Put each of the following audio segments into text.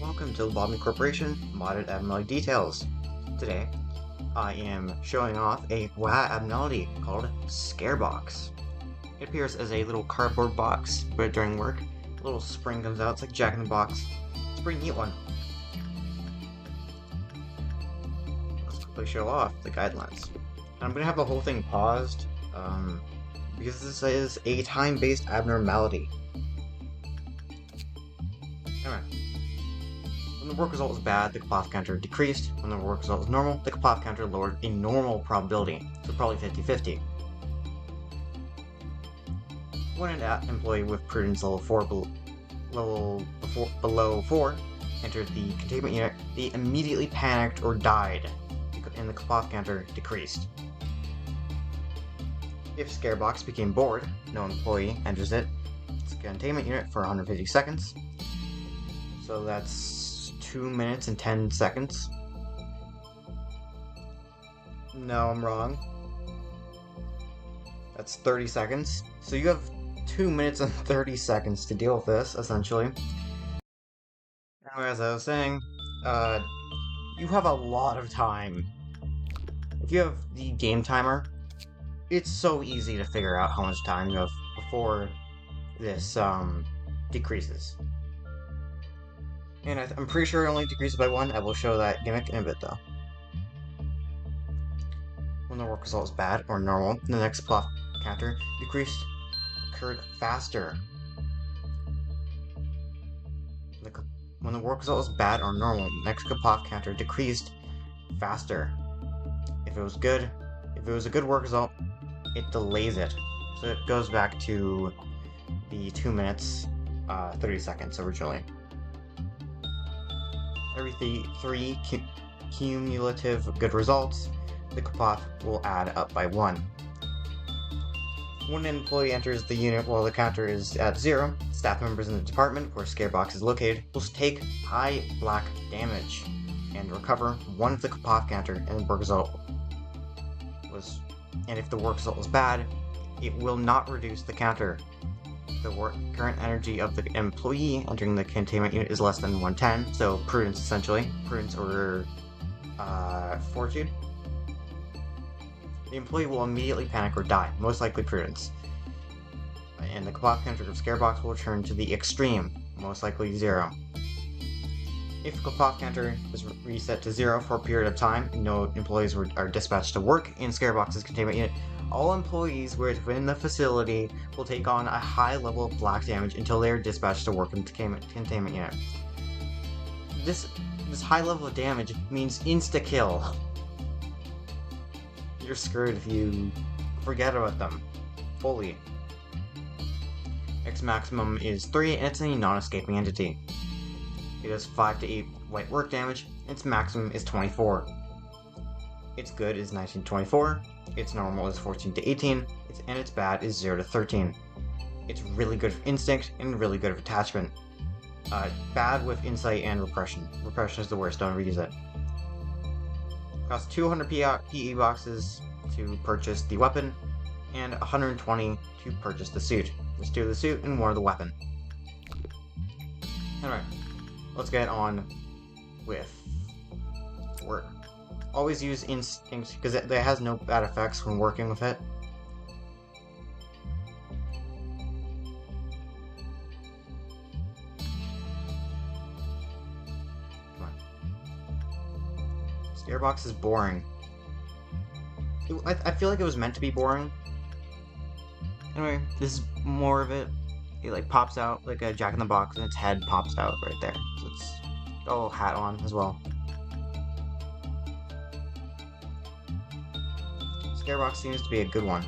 Welcome to Lobotomy Corporation Modded Abnormality Details. Today, I am showing off a WA abnormality called Scarebox. It appears as a little cardboard box, but during work, a little spring comes out. It's like Jack in the Box. It's a pretty neat one. Let's quickly show off the guidelines. And I'm gonna have the whole thing paused, because this is a time-based abnormality. Anyway. When the work result was bad, the cloth counter decreased. When the work result was normal, the cloth counter lowered a normal probability, so probably 50-50. When an employee with prudence below 4 entered the containment unit, they immediately panicked or died, and the cloth counter decreased. If Scarebox became bored, no employee enters its containment unit for 150 seconds. So that's 2 minutes and 10 seconds. No, I'm wrong. That's 30 seconds. So you have 2 minutes and 30 seconds to deal with this, essentially. Anyway, as I was saying, you have a lot of time. If you have the game timer, it's so easy to figure out how much time you have before this, decreases. And I'm pretty sure it only decreases by 1. I will show that gimmick in a bit, though. When the work result is bad or normal, the next cloth counter decrease occurred faster. When the work result was bad or normal, the next cloth counter decreased faster. If it was a good work result, it delays it. So it goes back to the 2 minutes, 30 seconds originally. Every 3 cumulative good results, the cloth will add up by 1. When an employee enters the unit while the counter is at 0, staff members in the department where Scarebox is located will take high black damage and recover 1 of the cloth counter, and the work result and if the work result was bad, it will not reduce the counter. The current energy of the employee entering the containment unit is less than 110, so prudence essentially. Prudence or fortitude. The employee will immediately panic or die, most likely prudence. And the cloth counter of Scarebox will return to the extreme, most likely 0. If the cloth counter is reset to 0 for a period of time, no employees are dispatched to work in Scarebox's containment unit, all employees within the facility will take on a high level of black damage until they are dispatched to work in the containment unit. This high level of damage means insta-kill. You're screwed if you forget about them fully. X maximum is 3, and it's a non-escaping entity. It does 5 to 8 white work damage, and its maximum is 24. Its good is 19 to 24, its normal is 14 to 18, and its bad is 0 to 13. It's really good for instinct and really good for attachment. Bad with insight and repression. Repression is the worst, don't reuse it. Costs 200 PE boxes to purchase the weapon, and 120 to purchase the suit. There's 2 of the suit and 1 of the weapon. Anyway, let's get on with work. Always use instinct, because it has no bad effects when working with it. Come on. Scarebox is boring. I feel like it was meant to be boring. Anyway, this is more of it. It like pops out like a Jack in the Box, and its head pops out right there. So it's got a little hat on as well. Scarebox seems to be a good one.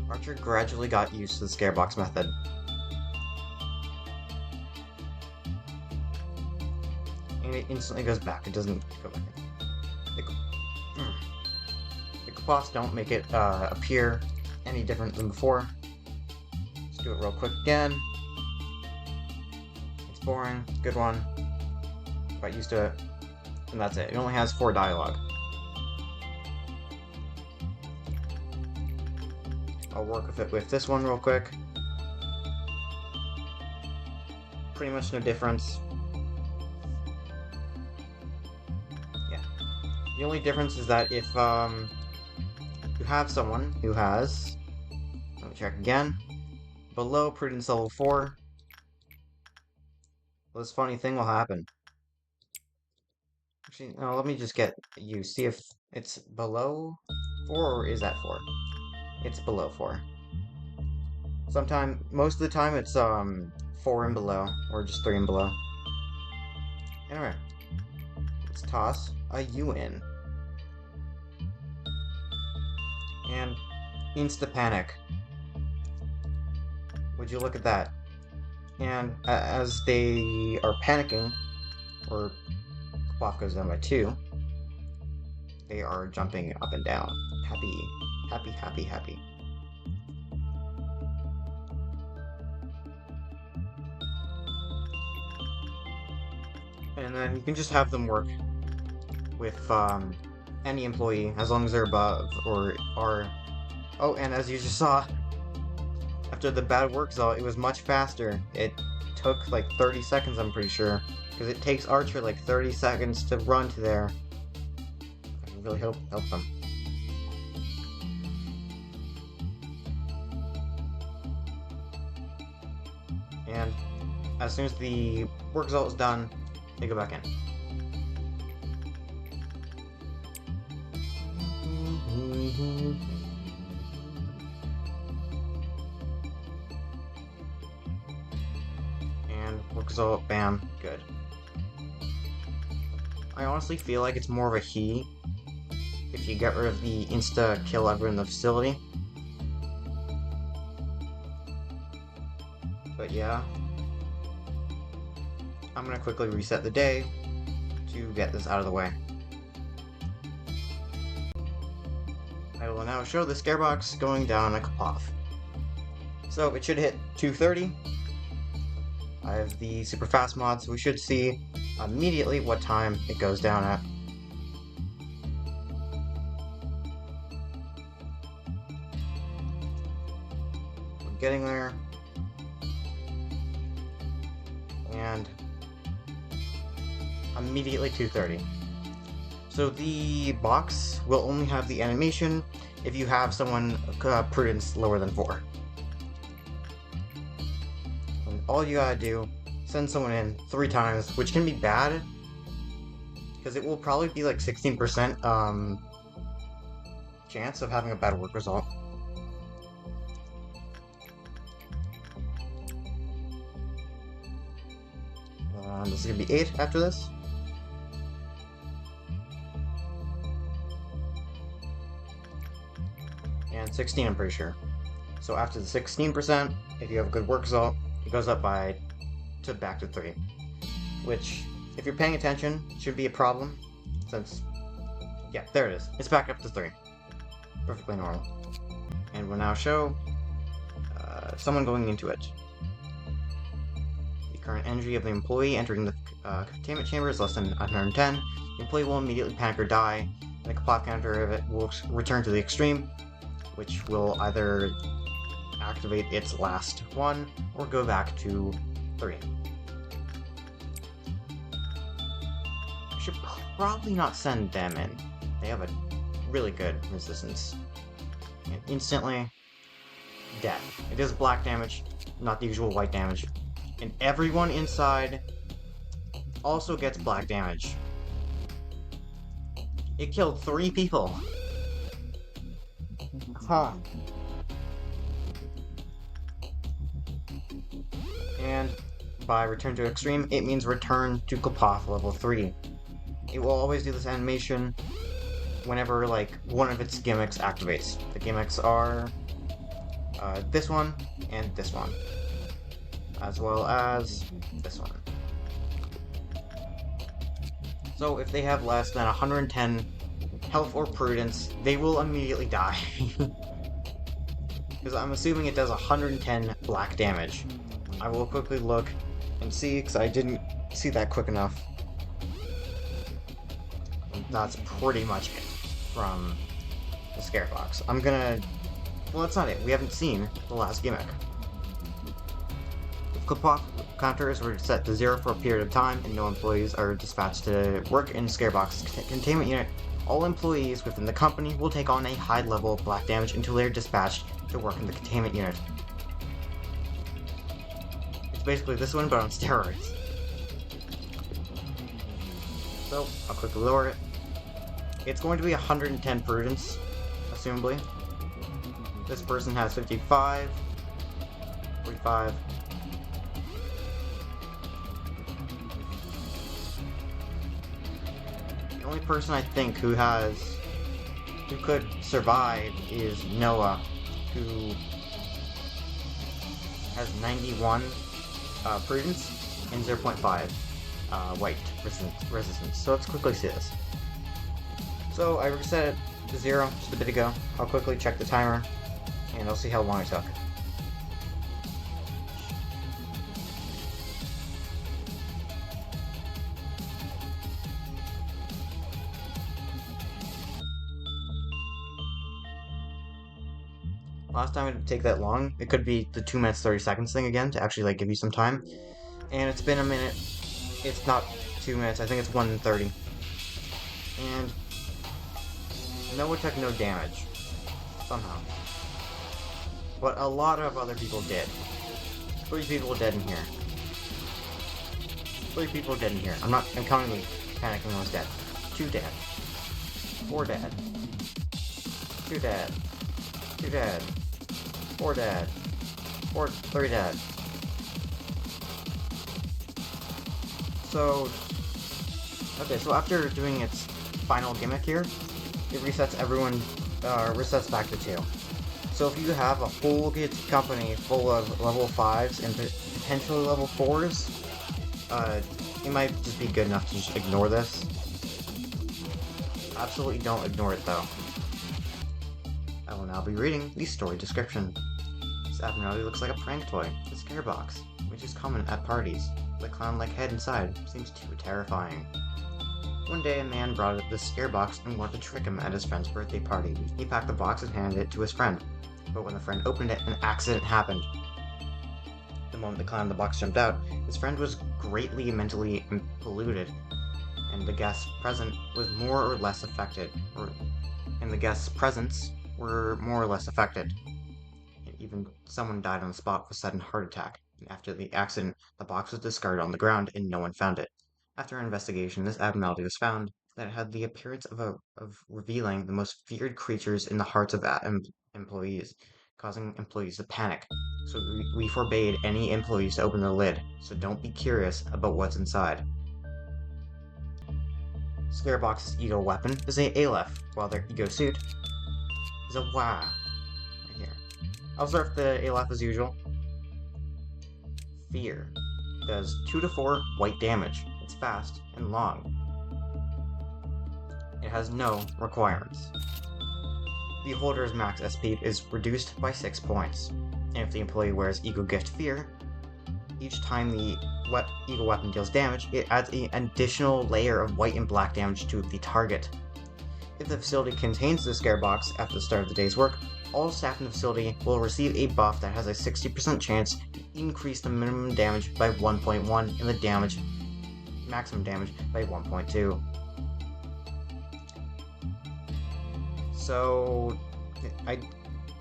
Archer gradually got used to the Scarebox method. And it instantly goes back. It doesn't go back. The cloths don't make it appear any different than before. Let's do it real quick again. It's boring. Good one. Got used to it. And that's it. It only has 4 dialogue. I'll work with it with this one real quick. pretty much no difference. Yeah. The only difference is that if you have someone who has, let me check again, below prudence level 4, this funny thing will happen. Actually, no, let me just get you, see if it's below 4 or is that 4? It's below 4. Most of the time it's 4 and below, or just 3 and below. Anyway, let's toss a U in. And insta-panic. Would you look at that? And as they are panicking, or clock goes down by 2, they are jumping up and down. Happy, happy, happy, happy. And then you can just have them work with any employee as long as they're above or are. Oh, and as you just saw, after the bad work result, it was much faster. It took like 30 seconds, I'm pretty sure, because it takes Archer like 30 seconds to run to there. I can really help them. And as soon as the work result is done, they go back in. And work result, bam, good. I honestly feel like it's more of a he if you get rid of the insta-kill everyone in the facility. But yeah. I'm gonna quickly reset the day to get this out of the way. I will now show the scare box going down a path. So it should hit 2:30. I have the super fast mod, so we should see immediately what time it goes down at. We're getting there. And immediately 2:30. So the box will only have the animation if you have someone prudence lower than 4. And all you gotta do, send someone in 3 times, which can be bad, because it will probably be like 16% chance of having a bad work result. This is gonna be 8 after this. And 16, I'm pretty sure. So after the 16%, if you have a good work result, it goes up back to 3. Which, if you're paying attention, should be a problem, since, yeah, there it is. It's back up to 3. Perfectly normal. And we'll now show someone going into it. Current energy of the employee entering the containment chamber is less than 110. The employee will immediately panic or die, and the clock counter of it will return to the extreme, which will either activate its last one or go back to 3. I should probably not send them in. They have a really good resistance. And instantly, death. It does black damage, not the usual white damage. And everyone inside also gets black damage. It killed 3 people. Huh. And by return to extreme, it means return to Klopoth level 3. It will always do this animation whenever, like, one of its gimmicks activates. The gimmicks are this one and this one, as well as this one. So if they have less than 110 health or prudence, they will immediately die. Because I'm assuming it does 110 black damage. I will quickly look and see, because I didn't see that quick enough. And that's pretty much it from the scare box. I'm gonna... Well, that's not it. We haven't seen the last gimmick. clip-off counters were set to 0 for a period of time, and no employees are dispatched to work in Scarebox containment unit. All employees within the company will take on a high level of black damage until they are dispatched to work in the containment unit. It's basically this one, but on steroids. So, I'll quickly lower it. It's going to be 110 prudence, assumably. This person has 55, 45. The only person I think who could survive is Noah, who has 91 prudence and 0.5 white resistance. So let's quickly see this. So I reset it to 0 just a bit ago. I'll quickly check the timer, and I'll see how long it took. Last time it didn't take that long. It could be the 2 minutes 30 seconds thing again to actually give you some time. And it's been a minute. It's not 2 minutes. I think it's 1:30. And Noah took no damage somehow. But a lot of other people did. 3 people dead in here. 3 people dead in here. I'm counting the panicking ones dead. 2 dead. 4 dead. 2 dead. 2 dead. 4 dead. 3 dead. So, okay, so after doing its final gimmick here, it resets everyone, resets back to 2. So if you have a whole company full of level 5s and potentially level 4s, it might just be good enough to just ignore this. Absolutely don't ignore it though. I will now be reading the story description. This abnormality looks like a prank toy, the scare box, which is common at parties. The clown-like head inside seems too terrifying. One day, a man brought up this scare box and wanted to trick him at his friend's birthday party. He packed the box and handed it to his friend. But when the friend opened it, an accident happened. The moment the clown in the box jumped out, his friend was greatly mentally polluted, and the guests present was more or less affected. And even someone died on the spot with a sudden heart attack. And after the accident, the box was discarded on the ground and no one found it. After an investigation, this abnormality was found that it had the appearance of revealing the most feared creatures in the hearts of employees, causing employees to panic. So we forbade any employees to open the lid, so don't be curious about what's inside. Scarebox's E.G.O weapon is a aleph, while their E.G.O suit is a wah. Right here. I'll start with the aleph as usual. Fear. Does 2 to 4 white damage. It's fast and long. It has no requirements. The holder's max SP is reduced by 6 points. And if the employee wears E.G.O Gift Fear, each time the E.G.O weapon deals damage, it adds an additional layer of white and black damage to the target. If the facility contains the scare box after the start of the day's work, all staff in the facility will receive a buff that has a 60% chance to increase the minimum damage by 1.1 and the maximum damage by 1.2. So,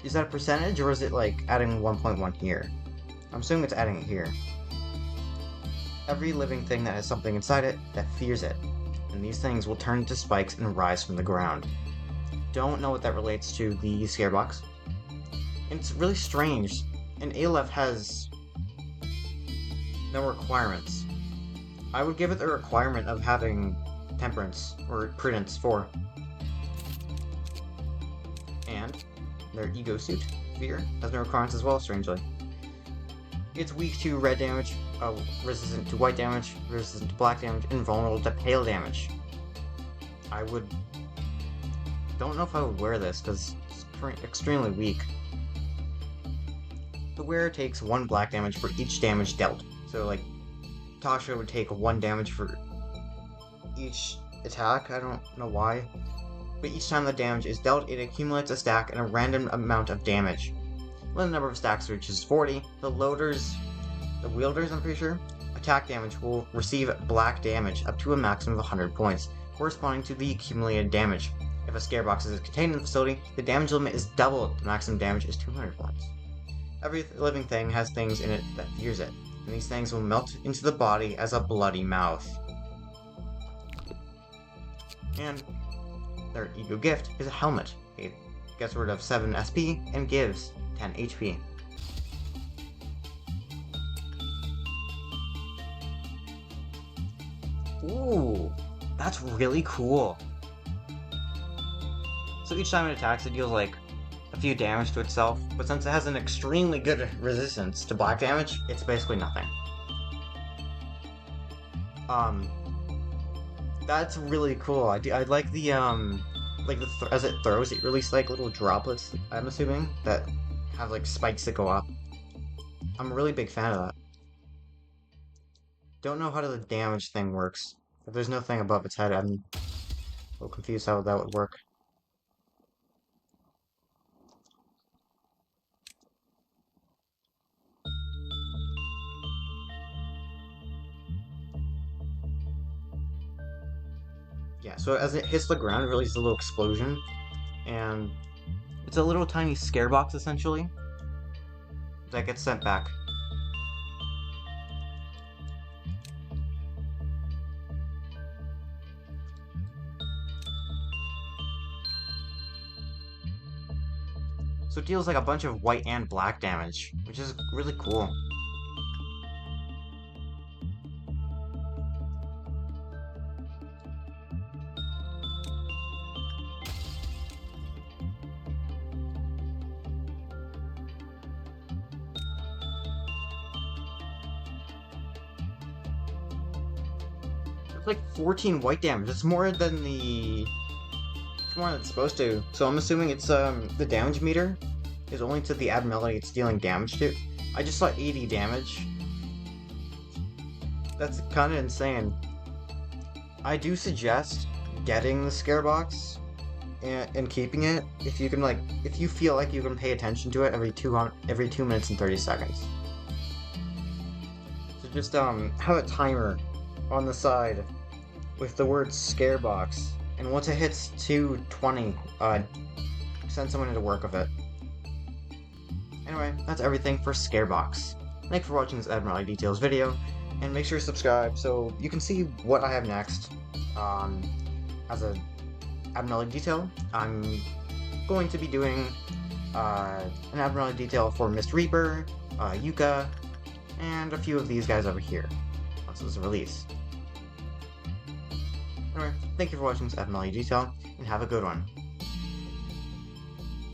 is that a percentage, or is it adding 1.1 here? I'm assuming it's adding it here. Every living thing that has something inside it that fears it, and these things will turn into spikes and rise from the ground. Don't know what that relates to the scare box. And it's really strange. An aleph has no requirements. I would give it the requirement of having temperance or prudence 4. And their E.G.O suit, fear, has no requirements as well, strangely. It's weak to red damage, resistant to white damage, resistant to black damage, and vulnerable to pale damage. Don't know if I would wear this because it's extremely weak. The wearer takes 1 black damage for each damage dealt. So Tasha would take 1 damage for each attack, I don't know why. But each time the damage is dealt, it accumulates a stack and a random amount of damage. When the number of stacks reaches 40, the loader's The wielders, I'm pretty sure, attack damage will receive black damage up to a maximum of 100 points, corresponding to the accumulated damage. If a scare box is contained in the facility, the damage limit is doubled. The maximum damage is 200 points. Every living thing has things in it that fears it, and these things will melt into the body as a bloody mouth. And their E.G.O gift is a helmet. It gets rid of 7 SP and gives 10 HP. Ooh, that's really cool. So each time it attacks, it deals like a few damage to itself, but since it has an extremely good resistance to black damage, it's basically nothing. That's really cool. I like the as it throws, it releases like little droplets, I'm assuming, that have like spikes that go up. I'm a really big fan of that. Don't know how the damage thing works. If there's no thing above its head, I'm a little confused how that would work. Yeah, so as it hits the ground, it releases a little explosion, and it's a little tiny scare box, essentially, that gets sent back. So it deals like a bunch of white and black damage, which is really cool. It's like 14 white damage. It's more than it's more than it's supposed to. So I'm assuming it's the damage meter is only to the abnormality it's dealing damage to. I just saw 80 damage. That's kind of insane. I do suggest getting the scare box and keeping it if you can, like, if you feel like you can pay attention to it every 2 minutes and 30 seconds. So just have a timer on the side with the word scare box, and once it hits 220, send someone into work with it. Anyway, that's everything for Scarebox. Thanks for watching this Abnormality Details video, and make sure to subscribe so you can see what I have next. As an Abnormality detail, I'm going to be doing an Abnormality detail for Mist Reaper, E.G.O, and a few of these guys over here, once it's released. Anyway, thank you for watching this Abnormality detail, and have a good one.